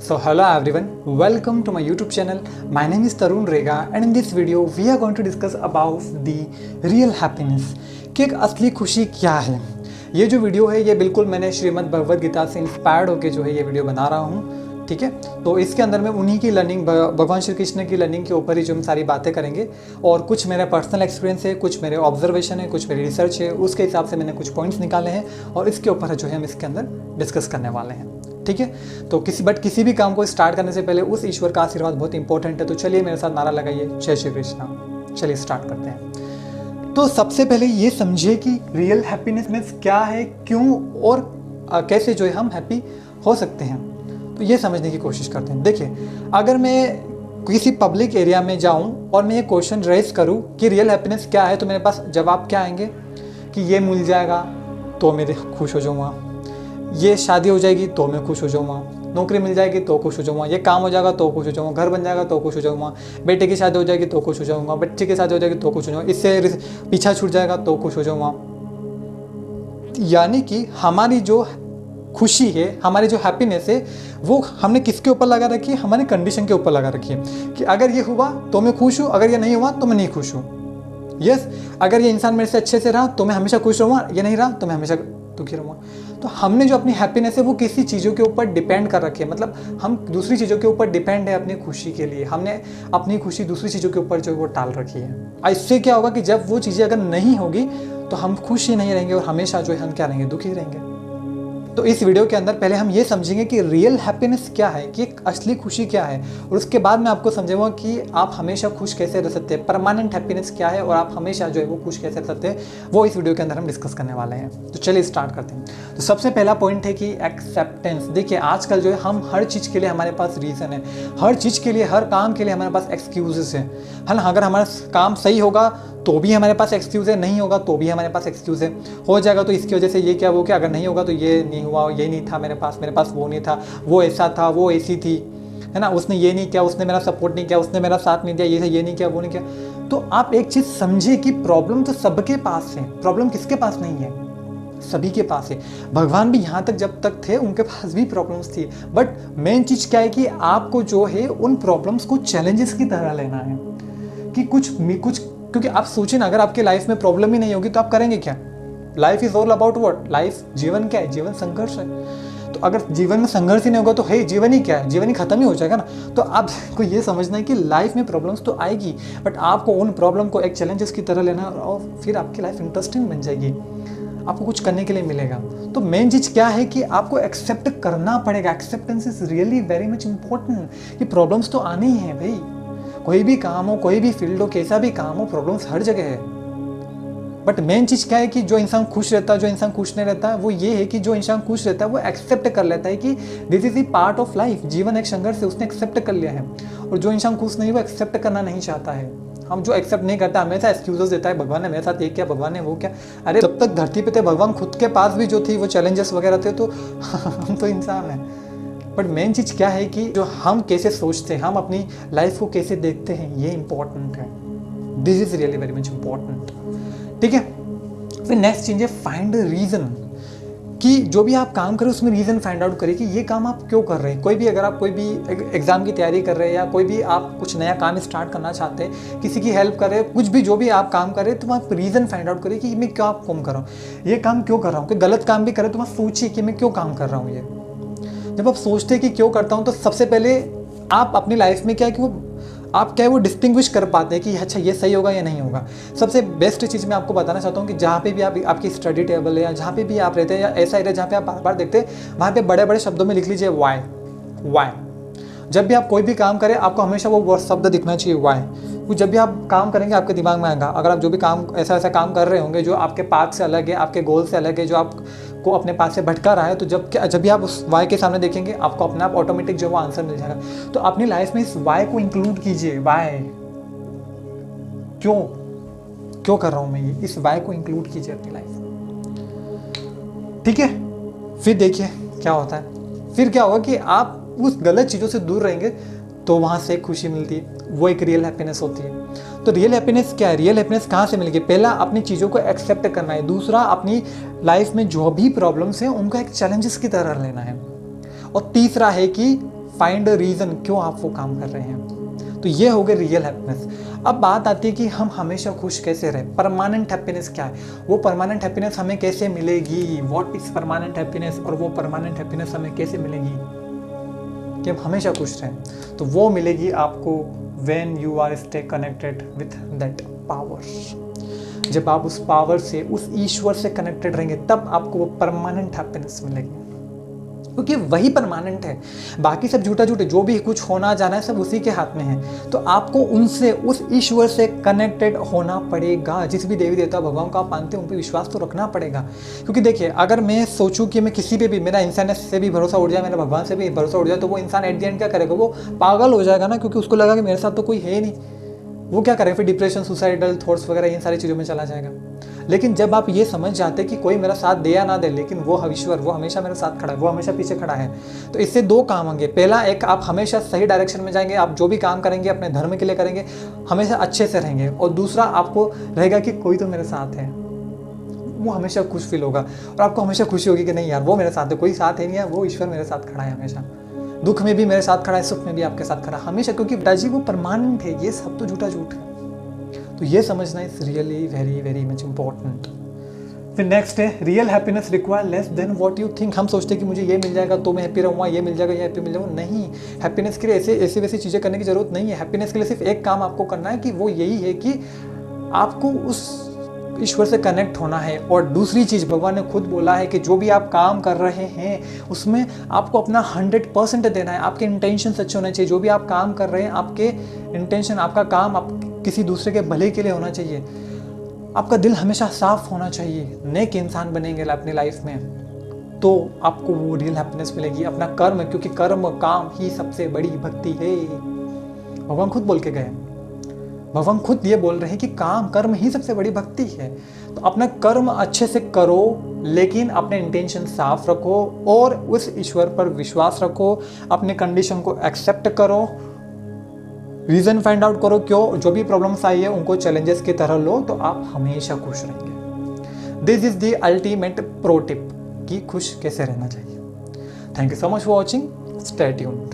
So hello everyone, welcome to my YouTube channel. My name is Tarun Rega and in this video we are going to discuss about the real happiness कि एक असली खुशी क्या है। ये जो video है ये बिल्कुल मैंने श्रीमद् भगवद गीता से इंस्पायर्ड होकर जो है ये वीडियो बना रहा हूँ, ठीक है। तो इसके अंदर में उन्हीं की लर्निंग, भगवान श्री कृष्ण की लर्निंग के ऊपर ही जो हम सारी बातें करेंगे और कुछ मेरा पर्सनल एक्सपीरियंस है, कुछ मेरे ऑब्जर्वेशन है, कुछ मेरी रिसर्च है, उसके हिसाब से मैंने कुछ पॉइंट्स निकाले हैं और इसके ऊपर जो है हम इसके अंदर डिस्कस करने वाले हैं, ठीक है। तो किसी भी काम को स्टार्ट करने से पहले उस ईश्वर का आशीर्वाद बहुत इंपॉर्टेंट है। तो चलिए मेरे साथ नारा लगाइए, जय श्री कृष्णा। चलिए स्टार्ट करते हैं। तो सबसे पहले ये समझिए कि रियल हैप्पीनेस मीन्स क्या है, क्यों और कैसे जो है हम हैप्पी हो सकते हैं। तो ये समझने की कोशिश करते हैं। देखिए, अगर मैं किसी पब्लिक एरिया में जाऊं और मैं ये क्वेश्चन रेज करूं कि रियल हैप्पीनेस क्या है, तो मेरे पास जवाब क्या आएंगे कि ये मिल जाएगा तो मैं खुश हो जाऊँगा, ये शादी हो जाएगी तो मैं खुश हो जाऊँगा, नौकरी मिल जाएगी तो खुश हो जाऊँगा, ये काम हो जाएगा तो खुश हो जाऊँगा, घर बन जाएगा तो खुश हो जाऊँगा, बेटे की शादी हो जाएगी तो खुश हो जाऊँगा, बच्चे की शादी हो जाएगी तो खुश हो जाऊँगा, इससे पीछा छूट जाएगा तो खुश हो जाऊँगा। यानी कि हमारी जो खुशी है, हमारी जो हैप्पीनेस है, वो हमने किसके ऊपर लगा रखी है? हमारी कंडीशन के ऊपर लगा रखी है कि अगर ये हुआ तो मैं खुश हूँ, अगर ये नहीं हुआ तो मैं नहीं खुश हूँ। यस, अगर ये इंसान मेरे से अच्छे से रहा तो मैं हमेशा खुश रहूँगा, ये नहीं रहा तो मैं हमेशा दुखी रहूँगा। तो हमने जो अपनी हैप्पीनेस है वो किसी चीज़ों के ऊपर डिपेंड कर रखी है, मतलब हम दूसरी चीज़ों के ऊपर डिपेंड है अपनी खुशी के लिए। हमने अपनी खुशी दूसरी चीज़ों के ऊपर जो वो टाल रखी है। इससे क्या होगा कि जब वो चीज़ें अगर नहीं होगी तो हम खुश ही नहीं रहेंगे और हमेशा जो है हम क्या रहेंगे, दुखी रहेंगे। तो इस वीडियो के अंदर पहले हम ये समझेंगे कि रियल हैप्पीनेस क्या है, कि एक असली खुशी क्या है, और उसके बाद मैं आपको समझाऊंगा कि आप हमेशा खुश कैसे रह सकते हैं, परमानेंट हैप्पीनेस क्या है और आप हमेशा जो है वो खुश कैसे रह सकते हैं, वो इस वीडियो के अंदर हम डिस्कस करने वाले हैं। तो चलिए स्टार्ट करते हैं। तो सबसे पहला पॉइंट है कि एक्सेप्टेंस। देखिए, आजकल जो है हम हर चीज़ के लिए हमारे पास रीज़न है, हर चीज़ के लिए, हर काम के लिए हमारे पास एक्सक्यूजेस है ना। अगर हमारा काम सही होगा तो भी हमारे पास एक्सक्यूज़ है, नहीं होगा तो भी हमारे पास एक्सक्यूज़ है। हो जाएगा तो इसकी वजह से ये क्या, वो क्या, अगर नहीं होगा तो ये नहीं हुआ, ये नहीं था मेरे पास वो नहीं था, वो ऐसा था, वो ऐसी थी, है ना, उसने ये नहीं किया, उसने मेरा सपोर्ट नहीं किया, उसने मेरा साथ नहीं दिया, ये नहीं किया, वो नहीं किया। तो आप एक चीज़ समझिए कि प्रॉब्लम तो सबके पास है, प्रॉब्लम किसके पास नहीं है? सभी के पास है। भगवान भी यहाँ तक जब तक थे उनके पास भी प्रॉब्लम्स थी, बट मेन चीज़ क्या है कि आपको जो है उन प्रॉब्लम्स को चैलेंजेस की तरह लेना है कि कुछ क्योंकि आप सोचिए ना, अगर आपके लाइफ में प्रॉब्लम ही नहीं होगी तो आप करेंगे क्या? Life is all about what? Life, जीवन क्या है? जीवन संघर्ष है। तो अगर जीवन में संघर्ष ही नहीं होगा तो है जीवन ही क्या है? जीवन ही खत्म ही हो जाएगा ना। तो आपको ये समझना है कि लाइफ में प्रॉब्लम्स तो आएगी, बट आपको उन प्रॉब्लम को एक चैलेंजेस की तरह लेना और फिर आपकी लाइफ इंटरेस्टिंग बन जाएगी, आपको कुछ करने के लिए मिलेगा। तो मेन चीज़ क्या है कि आपको एक्सेप्ट करना पड़ेगा। Acceptance is really very much important कि प्रॉब्लम्स तो आने ही हैं भाई। कोई भी काम हो, कोई भी फील्ड हो, कैसा भी काम हो, प्रॉब्लम्स हर जगह है। बट मेन चीज़ क्या है कि जो इंसान खुश रहता है, जो इंसान खुश नहीं रहता है, वो ये है कि जो इंसान खुश रहता है वो एक्सेप्ट कर लेता है कि this is the part of life, जीवन एक संघर्ष है, उसने एक्सेप्ट कर लिया है। और जो इंसान खुश नहीं, वो एक्सेप्ट करना नहीं चाहता है। हम जो एक्सेप्ट नहीं करता, हमेशा एक्सक्यूजेस देता है, भगवान ने मेरे साथ ये किया, भगवान ने वो किया। अरे जब तक धरती पे थे भगवान खुद के पास भी जो थी वो चैलेंजेस वगैरह थे, तो हम तो इंसान हैं। बट मेन चीज़ क्या है कि जो हम कैसे सोचते हैं, हम अपनी लाइफ को कैसे देखते हैं, ये इंपॉर्टेंट है। This is really very much important, ठीक है। फिर नेक्स्ट चीज़ है फाइंड रीज़न, कि जो भी आप काम करें उसमें रीज़न फाइंड आउट करिए कि ये काम आप क्यों कर रहे हैं। कोई भी, अगर आप कोई भी एग्ज़ाम की तैयारी कर रहे हैं या कोई भी आप कुछ नया काम स्टार्ट करना चाहते हैं, किसी की हेल्प कर रहे हैं, कुछ भी जो भी आप काम कर रहे हैं, तो आप रीज़न फाइंड आउट करिए कि मैं क्या काम कर रहा हूँ, ये काम क्यों कर रहा हूँ। कोई गलत काम भी करे तो आप सोचिए कि मैं क्यों काम कर रहा हूँ। ये जब आप सोचते हैं कि क्यों करता हूँ, तो सबसे पहले आप अपनी लाइफ में क्या है कि आप क्या है वो डिस्टिंग्विश कर पाते हैं कि अच्छा ये सही होगा या नहीं होगा। सबसे बेस्ट चीज़ मैं आपको बताना चाहता हूँ कि जहाँ पे भी आपकी स्टडी टेबल है या जहाँ पे भी आप रहते हैं या ऐसा एरिया जहाँ पे आप बार बार देखते हैं, वहाँ पे बड़े बड़े शब्दों में लिख लीजिए वाई। जब भी आप कोई भी काम करें आपको हमेशा वो शब्द दिखना चाहिए, वाई। वो जब भी आप काम करेंगे आपके दिमाग में आएगा। अगर आप जो भी काम ऐसा काम कर रहे होंगे जो आपके पाथ से अलग है, आपके गोल से अलग है, जो आपको अपने पास से भटका रहा है, तो जब भी आप उस वाई के सामने देखेंगे आपको अपने आप ऑटोमेटिक जो वो आंसर मिल जाएगा। तो अपनी लाइफ में इस वाई को इंक्लूड कीजिए। वाई, क्यों कर रहा हूँ मैं ये, इस वाई को इंक्लूड कीजिए अपनी लाइफ में, ठीक है। फिर देखिए क्या होता है, फिर क्या होगा कि आप उस गलत चीज़ों से दूर रहेंगे तो वहाँ से खुशी मिलती है, वो एक रियल हैप्पीनेस होती है। तो रियल हैप्पीनेस क्या है, रियल हैप्पीनेस कहाँ से मिलेगी? पहला, अपनी चीज़ों को एक्सेप्ट करना है। दूसरा, अपनी लाइफ में जो भी प्रॉब्लम्स हैं उनको एक चैलेंजेस की तरह लेना है। और तीसरा है कि फाइंड अ रीज़न क्यों आप वो काम कर रहे हैं। तो ये हो गए रियल हैप्पीनेस। अब बात आती है कि हम हमेशा खुश कैसे रहे, परमानेंट हैप्पीनेस क्या है, वो परमानेंट हैप्पीनेस हमें कैसे मिलेगी, व्हाट इज परमानेंट हैप्पीनेस, और वो परमानेंट हैप्पीनेस हमें कैसे मिलेगी कि हम हमेशा खुश रहें। तो वो मिलेगी आपको when you are stay connected with that power. जब आप उस पावर से, उस ईश्वर से कनेक्टेड रहेंगे, तब आपको वो परमानेंट हैप्पीनेस मिलेगी, क्योंकि वही परमानेंट है। बाकी सब झूठा झूठे, जो भी कुछ होना जाना है सब उसी के हाथ में है। तो आपको उनसे, उस ईश्वर से कनेक्टेड होना पड़ेगा। जिस भी देवी देवता भगवान को आप मानते हैं उन पर विश्वास तो रखना पड़ेगा। क्योंकि देखिए, अगर मैं सोचूं कि मैं किसी पे भी, मेरा इंसान से भी भरोसा उड़ जाए, मेरा भगवान से भी भरोसा उड़ जाए, तो वो इंसान एट द एंड क्या करेगा, वो पागल हो जाएगा ना, क्योंकि उसको लगा कि मेरे साथ तो कोई है नहीं। वो क्या करेगा, फिर डिप्रेशन, सुसाइडल थॉट्स वगैरह इन सारी चीज़ों में चला जाएगा। लेकिन जब आप ये समझ जाते कि कोई मेरा साथ दे या ना दे, लेकिन वो ईश्वर, वो हमेशा मेरे साथ खड़ा है, वो हमेशा पीछे खड़ा है, तो इससे दो काम होंगे। पहला, एक, आप हमेशा सही डायरेक्शन में जाएंगे, आप जो भी काम करेंगे अपने धर्म के लिए करेंगे, हमेशा अच्छे से रहेंगे। और दूसरा, आपको रहेगा कि कोई तो मेरे साथ है, वो हमेशा खुश फील होगा। और आपको हमेशा खुशी होगी कि नहीं यार, वो मेरे साथ है, कोई साथ है नहीं है, वो ईश्वर मेरे साथ खड़ा है हमेशा। दुख में भी मेरे साथ खड़ा है, सुख में भी आपके साथ खड़ा है हमेशा, क्योंकि पिताजी वो परमानेंट है। ये सब तो झूठा झूठ है। तो ये समझना is really very very much important. फिर नेक्स्ट है, real happiness require less than what you think. हम सोचते हैं कि मुझे ये मिल जाएगा तो मैं हैप्पी रहूँगा, ये मिल जाएगा, ये हैप्पी मिल जाऊँगा। नहीं, हैप्पीनेस के लिए ऐसे वैसी चीज़ें करने की जरूरत नहीं है। हैप्पीनेस के लिए सिर्फ एक काम आपको करना है, कि वो यही है कि आपको उस ईश्वर से कनेक्ट होना है। और दूसरी चीज़, भगवान ने खुद बोला है कि जो भी आप काम कर रहे हैं उसमें आपको अपना 100% देना है। आपके इंटेंशन अच्छे होने चाहिए। जो भी आप काम कर रहे हैं, आपके इंटेंशन, आपका काम आप किसी दूसरे के भले के लिए होना चाहिए। आपका दिल हमेशा साफ होना चाहिए। नेक इंसान बनेंगे अपनी लाइफ में, तो आपको वो रियल हैप्पीनेस मिलेगी। अपना कर्म, क्योंकि कर्म काम ही सबसे बड़ी भक्ति है। भगवान खुद बोल के गए, भगवान खुद ये बोल रहे हैं कि काम कर्म ही सबसे बड़ी भक्ति है। तो अपना कर्म अच्छे से करो, लेकिन अपने इंटेंशन साफ रखो और उस ईश्वर पर विश्वास रखो। अपने कंडीशन को एक्सेप्ट करो, रीज़न फाइंड आउट करो क्यों जो भी प्रॉब्लम्स आई है उनको चैलेंजेस की तरह लो, तो आप हमेशा खुश रहेंगे। This is the ultimate pro tip कि खुश कैसे रहना चाहिए। Thank you so much for watching, stay tuned.